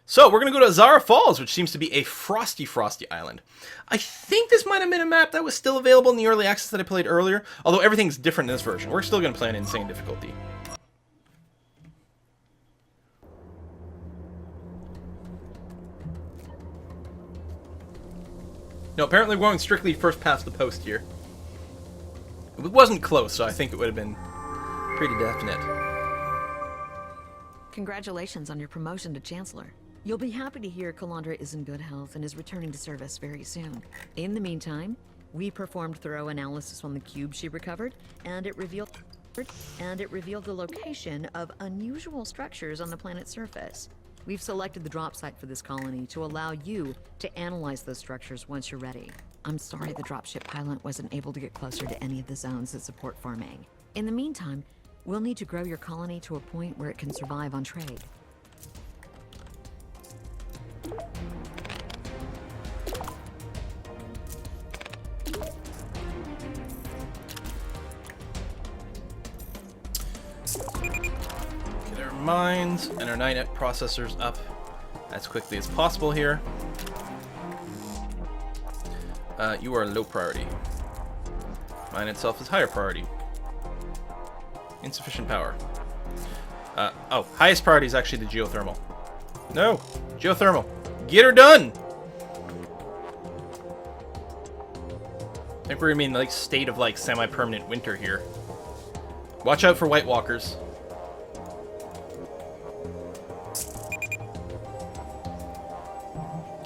So we're going to go to Zara Falls, which seems to be a frosty island. I think this might have been a map that was still available in the early access that I played earlier, although everything's different in this version. We're still going to play on insane difficulty. No, apparently we're going strictly first past the post here. It wasn't close, so I think it would have been pretty definite. Congratulations on your promotion to Chancellor. You'll be happy to hear Calandra is in good health and is returning to service very soon. In the meantime, we performed thorough analysis on the cube she recovered, and it revealed the location of unusual structures on the planet's surface. We've selected the drop site for this colony to allow you to analyze those structures once you're ready. I'm sorry the dropship pilot wasn't able to get closer to any of the zones that support farming. In the meantime, we'll need to grow your colony to a point where it can survive on trade. Get our mines and our 9-net processors up as quickly as possible here. You are low priority. Mine itself is higher priority. Insufficient power. Oh, highest priority is actually the geothermal. No! Geothermal. Get her done! I think we're gonna be in like state of like semi-permanent winter here. Watch out for White Walkers.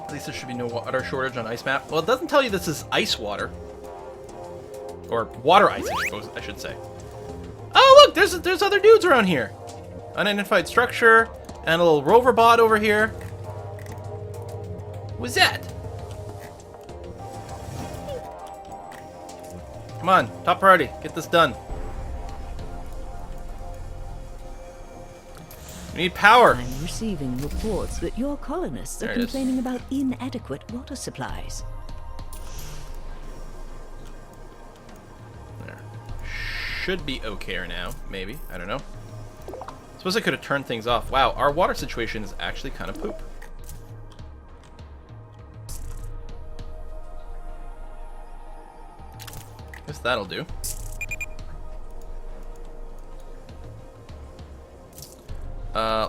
At least there should be no water shortage on ice map. Well, it doesn't tell you this is ice water. Or water ice, I should say. Oh, look! There's other dudes around here. Unidentified structure, and a little rover bot over here. What's that? Come on, top priority. Get this done. We need power. I'm receiving reports that your colonists are complaining about inadequate water supplies. There. Should be okay now, maybe. I don't know. Suppose I could have turned things off. Wow, our water situation is actually kind of poop. Guess that'll do.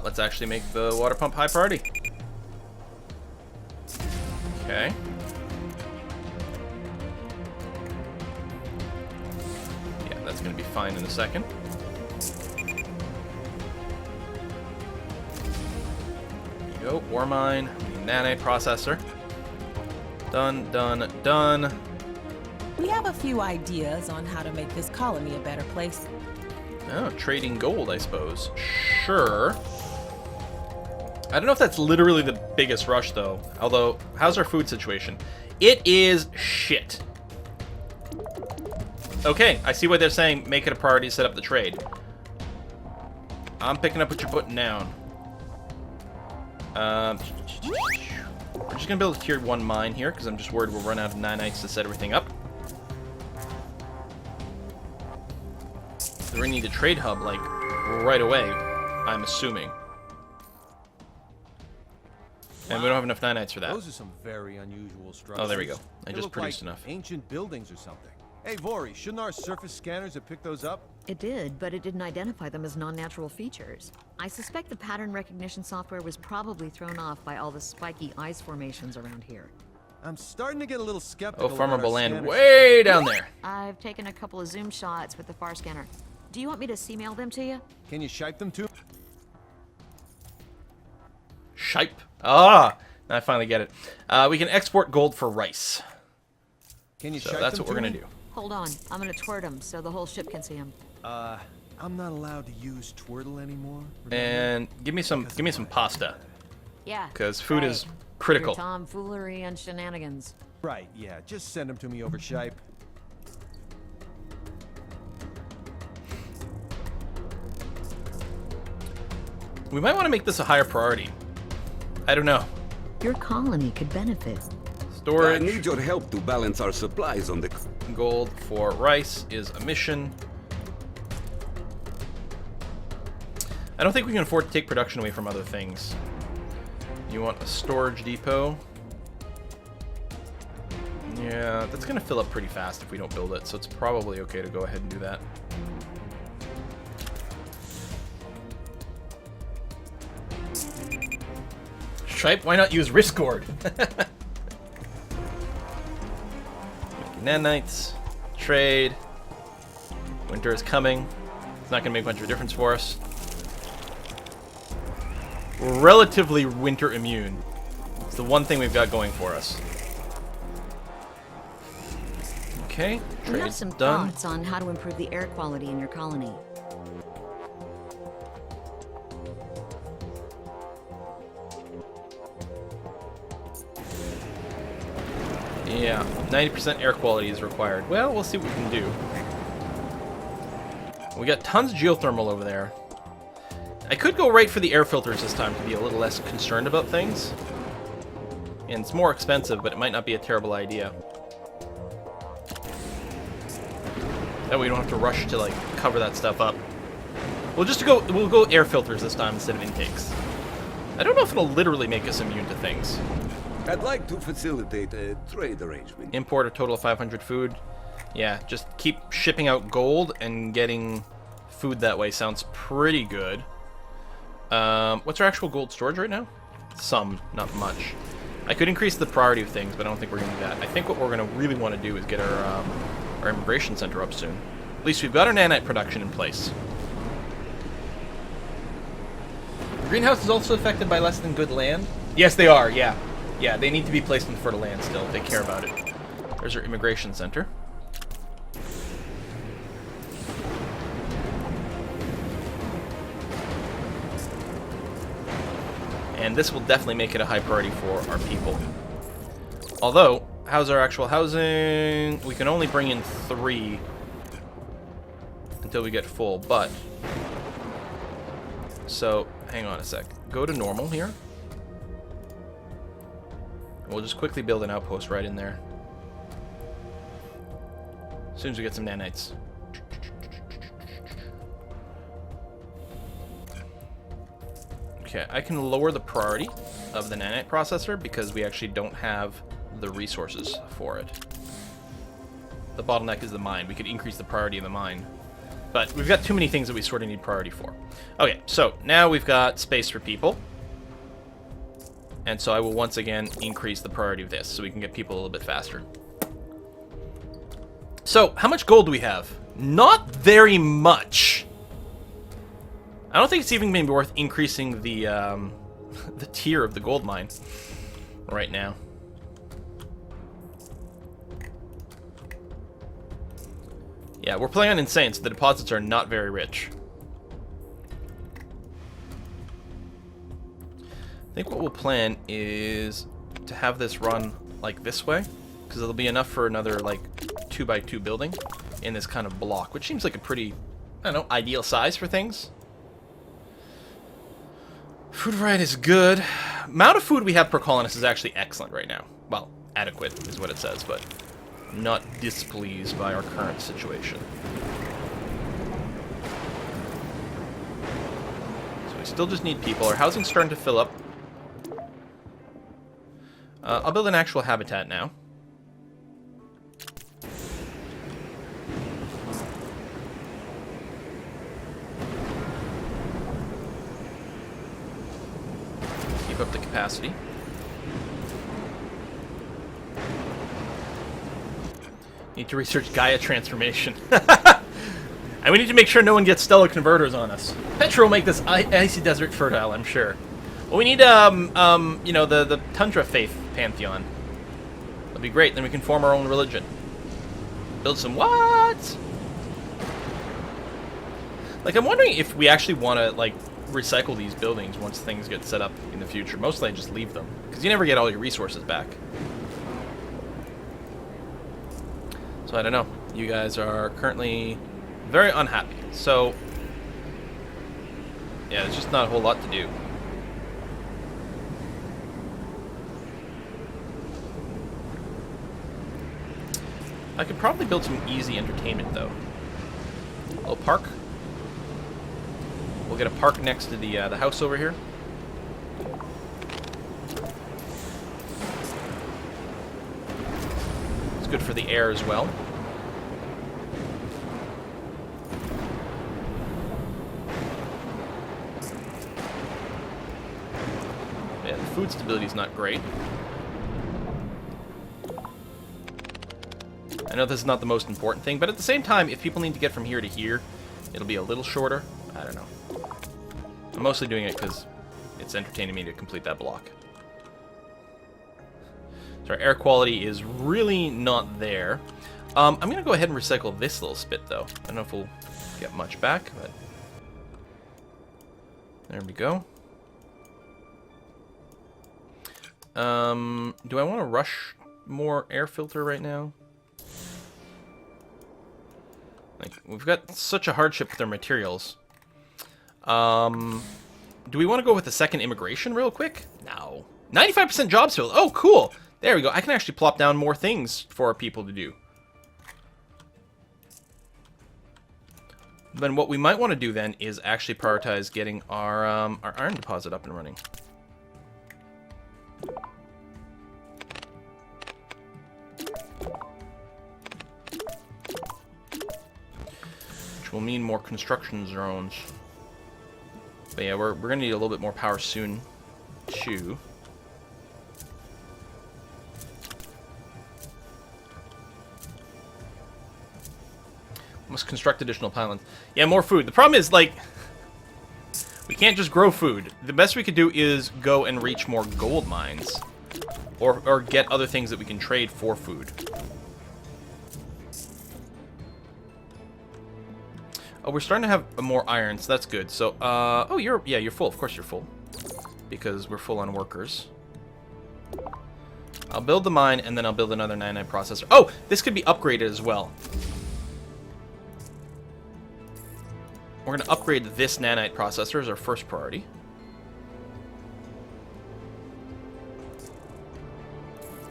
Let's actually make the water pump high priority. Okay. Yeah, that's gonna be fine in a second. Go, ore mine, nanite processor. Done, done, done. We have a few ideas on how to make this colony a better place. Oh, trading gold, I suppose. Sure. I don't know if that's literally the biggest rush, though. Although, how's our food situation? It is shit. Okay, I see why they're saying make it a priority to set up the trade. I'm picking up what you're putting down. We're just gonna build a tier 1 mine here, because I'm just worried we'll run out of nanites to set everything up. We're gonna need a trade hub, like, right away, I'm assuming. And we don't have enough nanites for that. Those are some very unusual structures. Oh, there we go. I They just look produced like enough. Ancient buildings or something. Hey, Vori, shouldn't our surface scanners have picked those up? It did, but it didn't identify them as non-natural features. I suspect the pattern recognition software was probably thrown off by all the spiky ice formations around here. I'm starting to get a little skeptical. Oh, about our farmable land scanners. way down there. I've taken a couple of zoom shots with the far scanner. Do you want me to C-mail them to you? Can you shipe them too? Shipe. Ah, now I finally get it. We can export gold for rice. Can you So shipe that's them what we're to gonna me? do. Hold on, I'm gonna twirl them so the whole ship can see them. I'm not allowed to use Twirtle anymore. And give me some pasta, Yeah. because food right. is critical. Your tomfoolery and shenanigans. Right, yeah, just send them to me over shipe. We might want to make this a higher priority. I don't know. Your colony could benefit. I Storage, need your help to balance our supplies on the... gold for rice is a mission. I don't think we can afford to take production away from other things. You want a storage depot. Yeah, that's going to fill up pretty fast if we don't build it, so it's probably okay to go ahead and do that. Stripe, why not use Riskord? Nanites. Trade. Winter is coming. It's not going to make much of a difference for us. We're relatively winter immune. It's the one thing we've got going for us. Okay, We have trade's some done. thoughts on how to improve the air quality in your colony. Yeah, 90% air quality is required. Well, we'll see what we can do. We got tons of geothermal over there. I could go right for the air filters this time to be a little less concerned about things. And it's more expensive, but it might not be a terrible idea. That way we don't have to rush to like cover that stuff up. We'll go air filters this time instead of intakes. I don't know if it'll literally make us immune to things. I'd like to facilitate a trade arrangement. Import a total of 500 food. Yeah, just keep shipping out gold and getting food that way sounds pretty good. What's our actual gold storage right now? Some, not much. I could increase the priority of things, but I don't think we're going to do that. I think what we're going to really want to do is get our immigration center up soon. At least we've got our nanite production in place. The greenhouse is also affected by less than good land? Yes, they are, yeah. Yeah, they need to be placed in fertile land still. They care about it. There's our immigration center. And this will definitely make it a high priority for our people. Although, how's our actual housing? We can only bring in 3 until we get full, but... So, hang on a sec. Go to normal here. We'll just quickly build an outpost right in there. As soon as we get some nanites. Okay, I can lower the priority of the nanite processor because we actually don't have the resources for it. The bottleneck is the mine. We could increase the priority of the mine. But we've got too many things that we sort of need priority for. Okay, so now we've got space for people. And so I will once again increase the priority of this so we can get people a little bit faster. So, how much gold do we have? Not very much. I don't think it's even going to be worth increasing the the tier of the gold mine right now. Yeah, we're playing on insane, so the deposits are not very rich. I think what we'll plan is to have this run like this way, because it'll be enough for another like 2x2 building in this kind of block, which seems like a pretty, I don't know, ideal size for things. Food variety is good. Amount of food we have per colonist is actually excellent right now. Well, adequate is what it says, but not displeased by our current situation. So we still just need people. Our housing's starting to fill up. I'll build an actual habitat now. Keep up the capacity. Need to research Gaia transformation. And we need to make sure no one gets stellar converters on us. Petra will make this icy desert fertile, I'm sure. Well, we need, you know, the Tundra Faith Pantheon. That'll be great, then we can form our own religion. Build some what? Like, I'm wondering if we actually want to, like, recycle these buildings once things get set up in the future. Mostly I just leave them, because you never get all your resources back. So I don't know. You guys are currently very unhappy. So, yeah, there's just not a whole lot to do. I could probably build some easy entertainment, though. A little park. We'll get a park next to the house over here. good for the air as well. Yeah, the food stability is not great. I know this is not the most important thing, but at the same time, if people need to get from here to here, it'll be a little shorter. I don't know. I'm mostly doing it because it's entertaining me to complete that block. So our air quality is really not there. I'm going to go ahead and recycle this little spit, though. I don't know if we'll get much back, but... There we go. Do I want to rush more air filter right now? Like, we've got such a hardship with our materials. Do we want to go with the second immigration real quick? No. 95% jobs filled. Oh, cool. There we go. I can actually plop down more things for our people to do. Then what we might want to do then is actually prioritize getting our iron deposit up and running. Which will mean more construction zones. But yeah, we're going to need a little bit more power soon, too. Must construct additional pylons. Yeah, more food. The problem is, like, we can't just grow food. The best we could do is go and reach more gold mines. Or get other things that we can trade for food. Oh, we're starting to have more iron, so that's good. So, oh, you're full. Of course you're full. Because we're full on workers. I'll build the mine, and then I'll build another 99 processor. Oh, this could be upgraded as well. We're going to upgrade this nanite processor as our first priority.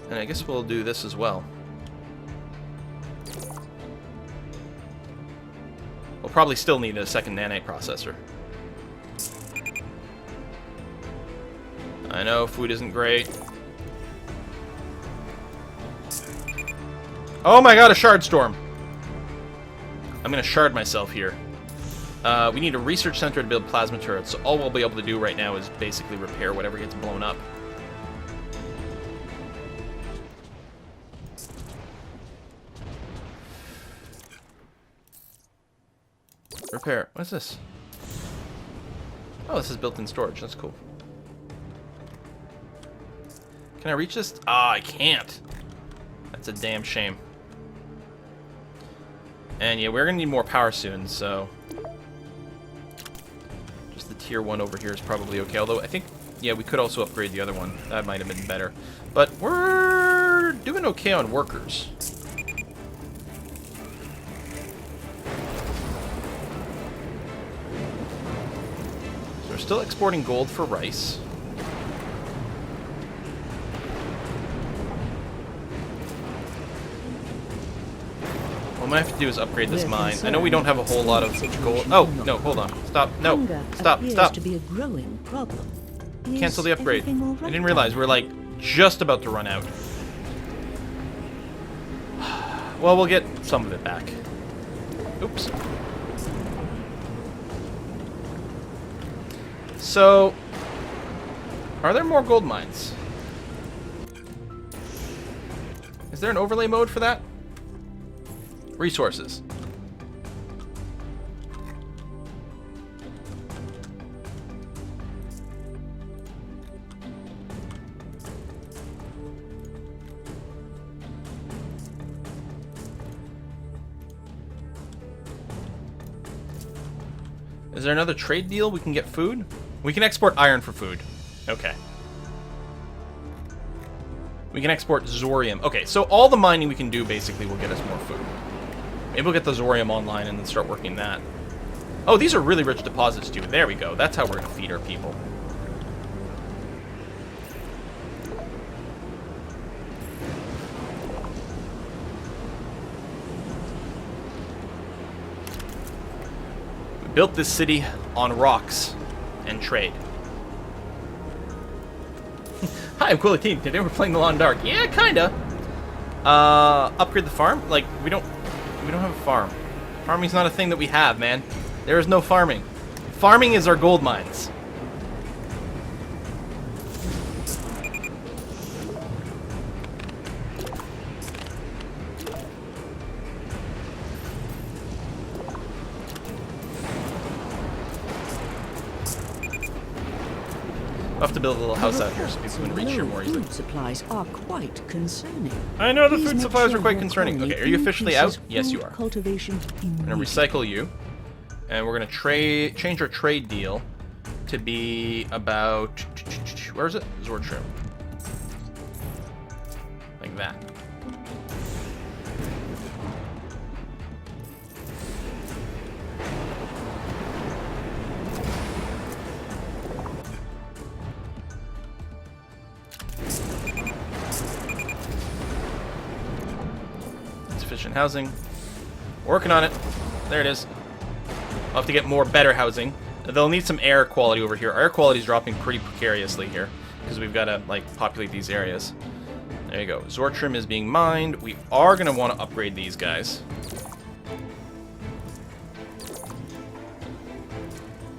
And I guess we'll do this as well. We'll probably still need a second nanite processor. I know food isn't great. Oh my god, a shard storm! I'm going to shard myself here. We need a research center to build plasma turrets, so all we'll be able to do right now is basically repair whatever gets blown up. Repair. What's this? Oh, this is built-in storage. That's cool. Can I reach this? Ah, I can't. That's a damn shame. And yeah, we're going to need more power soon, so... Just the tier 1 over here is probably okay. Although, I think, yeah, we could also upgrade the other one. That might have been better. But we're doing okay on workers. So we're still exporting gold for rice. What I have to do is upgrade this mine. I know we don't have a whole lot of gold. Oh, no, hold on. Stop. No. Stop. To be a growing problem. Cancel the upgrade. I didn't realize we're, like, just about to run out. Well, we'll get some of it back. Oops. So, are there more gold mines? Is there an overlay mode for that? Resources. Is there another trade deal we can get food? We can export iron for food. Okay. We can export zorium. Okay, so all the mining we can do basically will get us more food. Maybe we'll get the zorium online and then start working that. Oh, these are really rich deposits too. There we go. That's how we're going to feed our people. We built this city on rocks and trade. Hi, I'm Quillatine. Today we're playing The Long Dark. Yeah, kinda. Upgrade the farm? Like, we don't have a farm. Farming's not a thing that we have, man. There is no farming. Farming is our gold mines. We'll have to build a little house out here so people can reach here more easily. Food supplies are quite concerning. I know the Please food make supplies sure are quite your concerning. colony Okay, are you officially out? increases Yes, you food are. Cultivation I'm gonna recycle you, and we're gonna change our trade deal to be about, where is it? Zordtrim. Like that. Sufficient housing. Working on it. There it is. I'll have to get more better housing. They'll need some air quality over here. Air quality is dropping pretty precariously here because we've got to like populate these areas. There you go. Zordtrim is being mined. We are going to want to upgrade these guys.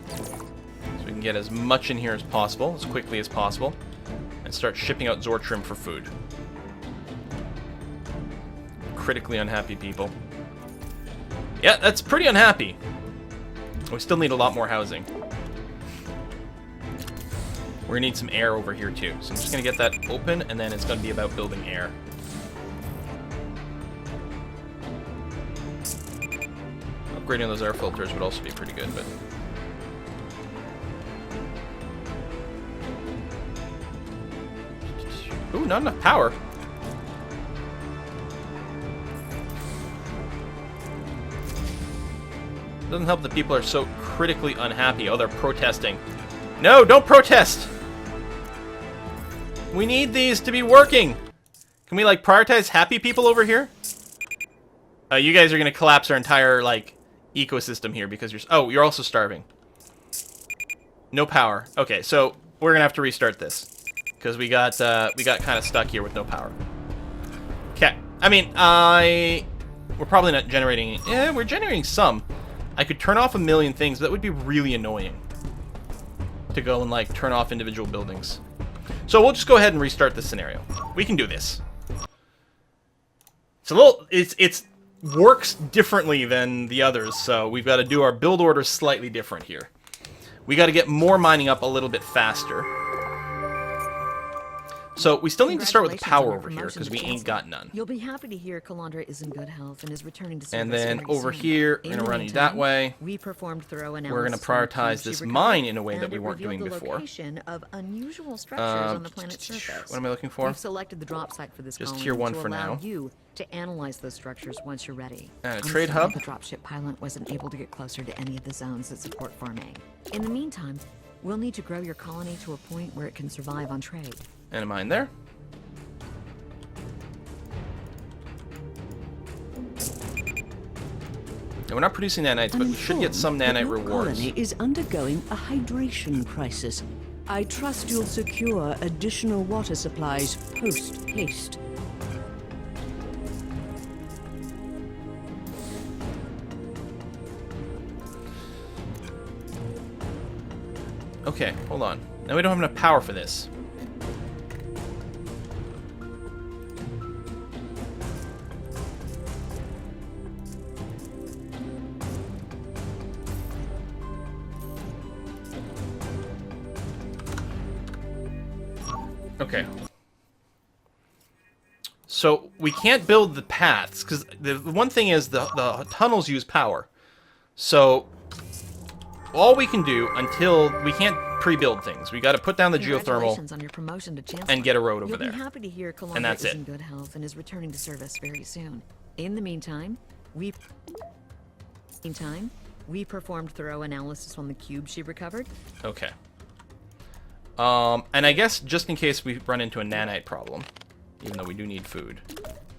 So we can get as much in here as possible, as quickly as possible, and start shipping out Zordtrim for food. Critically unhappy people. Yeah, that's pretty unhappy. We still need a lot more housing. We're gonna need some air over here too. So I'm just gonna get that open, and then it's gonna be about building air. Upgrading those air filters would also be pretty good, but... Ooh, not enough power. Doesn't help that people are so critically unhappy. Oh, they're protesting. No, don't protest! We need these to be working! Can we, like, prioritize happy people over here? You guys are gonna collapse our entire, like, ecosystem here because you're... Oh, you're also starving. No power. Okay, so we're gonna have to restart this. Because we got kind of stuck here with no power. Okay. I mean, we're probably not generating... Yeah, we're generating some. I could turn off a million things, but that would be really annoying. To go and, like, turn off individual buildings. So we'll just go ahead and restart this scenario. We can do this. It's a little... It's works differently than the others, so we've got to do our build orders slightly different here. We got to get more mining up a little bit faster. So we still need to start with the power over here because we ain't got none. You'll be happy to hear Calandra is in good health and is returning to service. And then very over soon. here, we're In gonna the run you that meantime, way. We performed thorough analysis. We're gonna on the prioritize cubes this she mine recovered, in a way that and we it weren't doing revealed the before. location of unusual structures on the planet's surface. What am I looking for? We've selected the drop site for this Just colony tier 1 to for allow now. you to analyze those structures once you're ready. And a trade Unfortunately, hub. The dropship pilot wasn't able to get closer to any of the zones that support farming. In the meantime, we'll need to grow your colony to a point where it can survive on trade. And a mine there. And we're not producing nanites, but we should get some nanite rewards. Colony is undergoing a hydration crisis. I trust you'll secure additional water supplies post-haste. Okay, hold on. Now we don't have enough power for this. Okay. So we can't build the paths because the one thing is the tunnels use power. So all we can do until we can't pre-build things. We got to put down the geothermal Congratulations on your promotion to Chancellor. and get a road over You'll there. be happy to hear Calandra And that's is it. in good health and is returning to service very soon. In the meantime, we performed thorough analysis on the cube she recovered. Okay. And I guess just in case we run into a nanite problem, even though we do need food,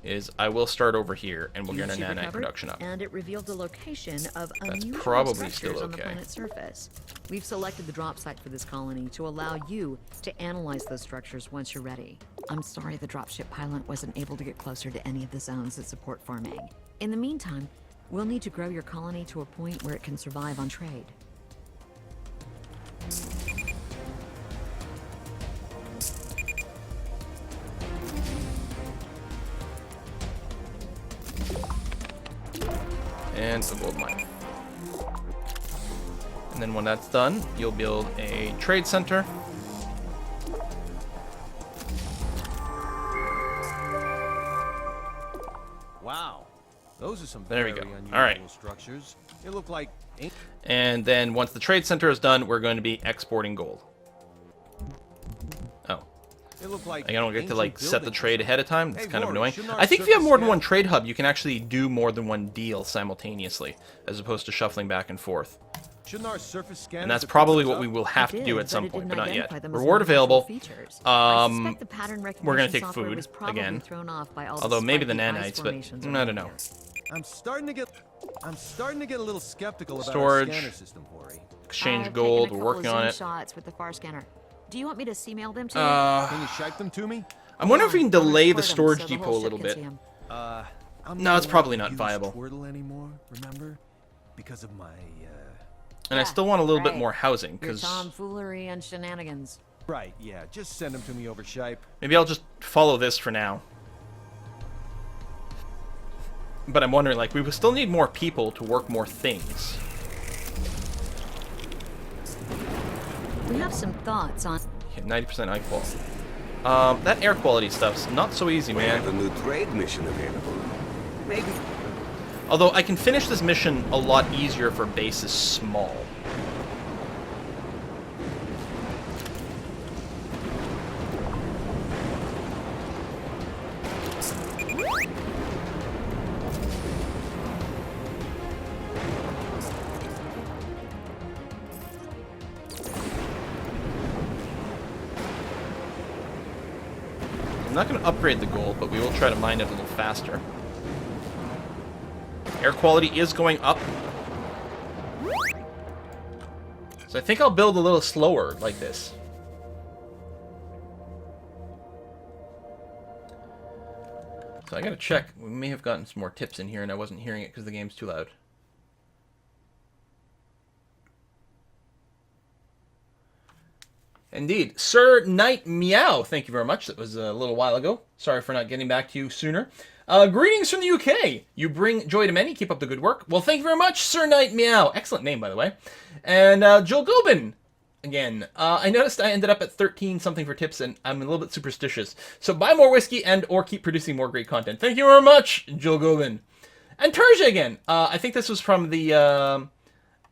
is I will start over here and we'll get our She nanite recovered, production up. and it revealed the location of unusual probably structures still on the okay. planet's surface. We've selected the drop site for this colony to allow you to analyze those structures once you're ready. I'm sorry the dropship pilot wasn't able to get closer to any of the zones that support farming. In the meantime, we'll need to grow your colony to a point where it can survive on trade. And a gold mine. And then when that's done, you'll build a trade center. Wow. Those are some There we very go. unusual All right. structures. They look like And then once the trade center is done, we're going to be exporting gold. Oh. they look like I don't get to ancient like set the buildings. trade ahead of time. That's Hey, kind of Rory, annoying. shouldn't our I think if you have surface more than scan- one trade hub, you can actually do more than one deal simultaneously, as opposed to shuffling back and forth. Shouldn't our surface scanners And that's have picked probably those what up? we will have It to do did, at some but it point, didn't but not yet. identify them as Reward non-natural available. features. I suspect the pattern We're gonna recognition take software food was probably again. thrown off by all Although maybe the spiky ice nanites, but formations I around don't know. here. I'm starting to get a little skeptical about Storage. our scanner system, Vori. Exchange I've gold. taken We're a couple working of on zoom it. shots with the far scanner. Do you want me to C-mail them to you? Can you ship them to me? I'm wondering if we can I'll delay the record 'em storage so the depot whole a little ship can bit. see 'em. I'm No, it's allowed probably to not use viable. Twirtle anymore, remember? Because of my And I Yeah, still want a little bit right. more housing, Your because tomfoolery and shenanigans. Right, yeah. Just send them to me over Shipe. maybe I'll just follow this for now. But I'm wondering, like, we would still need more people to work more things. We have some thoughts on... Okay, 90% high quality. That air quality stuff's not so easy, We have man. a new trade mission available. Maybe. Although I can finish this mission a lot easier if our base is small. I'm not going to upgrade the gold, but we will try to mine it a little faster. Air quality is going up. So I think I'll build a little slower like this. So I gotta check. We may have gotten some more tips in here and I wasn't hearing it because the game's too loud. Indeed. Sir Knight Meow, thank you very much. That was a little while ago. Sorry for not getting back to you sooner. Greetings from the UK. You bring joy to many. Keep up the good work. Well, thank you very much, Sir Knight Meow. Excellent name, by the way. And Joel Gobin, again. I noticed I ended up at 13 something for tips, and I'm a little bit superstitious. So buy more whiskey and or keep producing more great content. Thank you very much, Joel Gobin. And Terja again. I think this was from the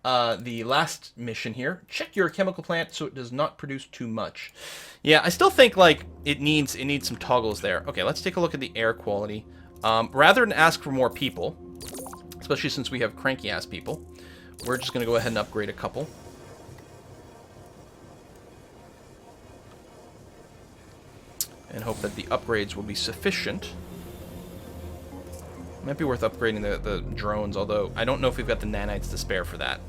last mission here. Check your chemical plant so it does not produce too much. Yeah, I still think like it needs some toggles there. Okay, let's take a look at the air quality. Rather than ask for more people, especially since we have cranky ass people, we're just gonna go ahead and upgrade a couple. And hope that the upgrades will be sufficient. Might be worth upgrading the drones, although I don't know if we've got the nanites to spare for that.